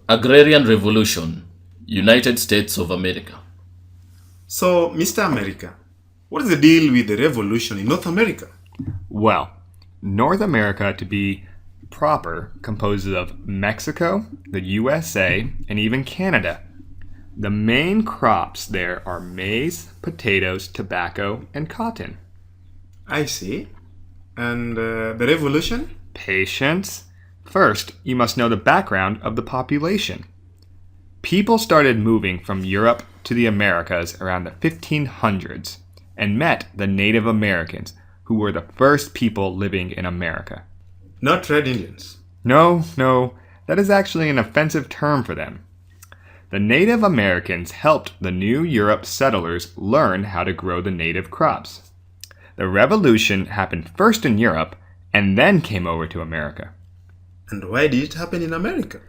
Agrarian Revolution, United States of America. So, Mr. America, what is the deal with the revolution in North America? Well, North America, to be proper, composes of Mexico, the USA, and even Canada. The main crops there are maize, potatoes, tobacco, and cotton. I see. And the revolution? Patience. First, you must know the background of the population. People started moving from Europe to the Americas around the 1500s and met the Native Americans, who were the first people living in America. Not Red Indians. No, that is actually an offensive term for them. The Native Americans helped the New Europe settlers learn how to grow the native crops. The revolution happened first in Europe and then came over to America. And why did it happen in America?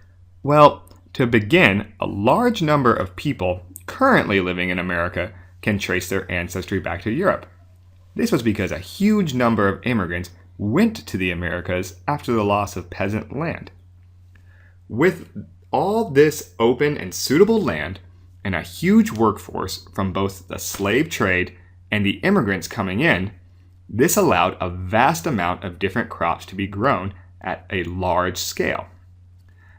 Well, to begin, a large number of people currently living in America can trace their ancestry back to Europe. This was because a huge number of immigrants went to the Americas after the loss of peasant land. With all this open and suitable land and a huge workforce from both the slave trade and the immigrants coming in, this allowed a vast amount of different crops to be grown at a large scale.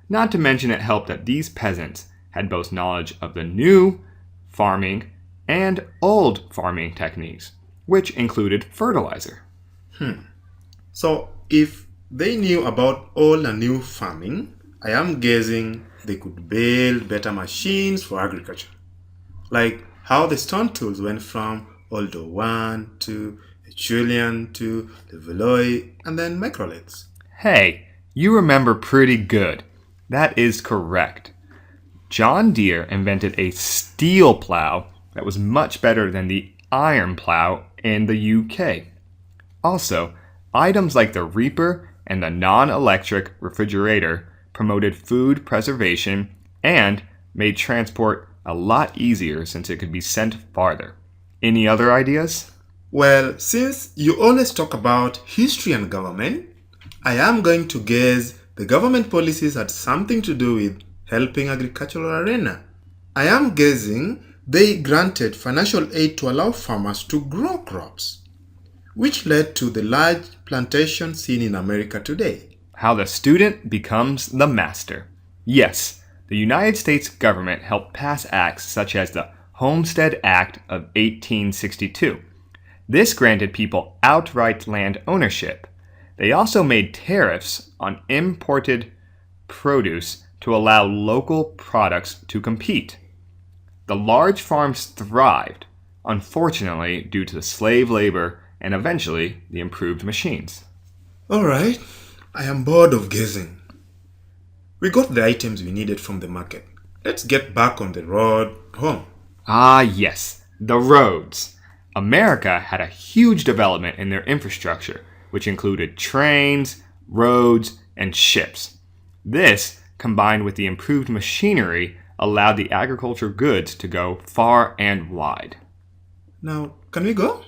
Not to mention it helped that these peasants had both knowledge of the new farming and old farming techniques, which included fertilizer. So, if they knew about old and new farming, I am guessing they could build better machines for agriculture. Like how the stone tools went from Oldo 1 to a Julian to the Veloy and then microlathes. Hey, you remember pretty good. That is correct. John Deere invented a steel plow that was much better than the iron plow in the UK. Also, items like the reaper and the non-electric refrigerator promoted food preservation and made transport a lot easier since it could be sent farther. Any other ideas? Well, since you always talk about history and government, I am going to guess the government policies had something to do with helping agricultural arena. I am guessing they granted financial aid to allow farmers to grow crops, which led to the large plantation seen in America today. How the student becomes the master. Yes, the United States government helped pass acts such as the Homestead Act of 1862. This granted people outright land ownership. They also made tariffs on imported produce to allow local products to compete. The large farms thrived, unfortunately due to the slave labor and eventually the improved machines. Alright, I am bored of guessing. We got the items we needed from the market. Let's get back on the road home. Ah, yes, the roads. America had a huge development in their infrastructure, which included trains, roads, and ships. This, combined with the improved machinery, allowed the agriculture goods to go far and wide. Now, can we go?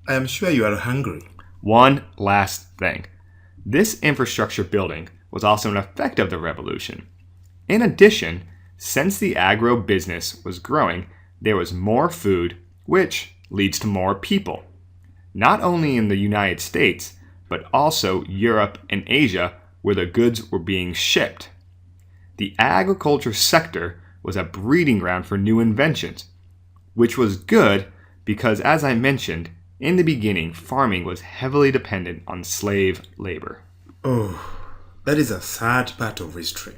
I am sure you are hungry. One last thing. This infrastructure building was also an effect of the revolution. In addition, since the agro-business was growing, there was more food, which leads to more people. Not only in the United States, but also Europe and Asia, where the goods were being shipped. The agriculture sector was a breeding ground for new inventions, which was good because, as I mentioned, in the beginning, farming was heavily dependent on slave labor. Oh, that is a sad part of history.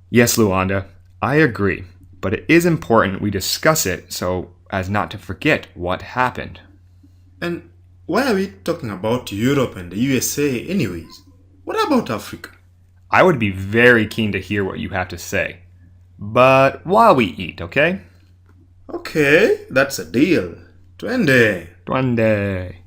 Yes, Luanda, I agree, but it is important we discuss it so as not to forget what happened. And why are we talking about Europe and the USA anyways? What about Africa? I would be very keen to hear what you have to say. But while we eat, okay? Okay, that's a deal. Twende. Duende.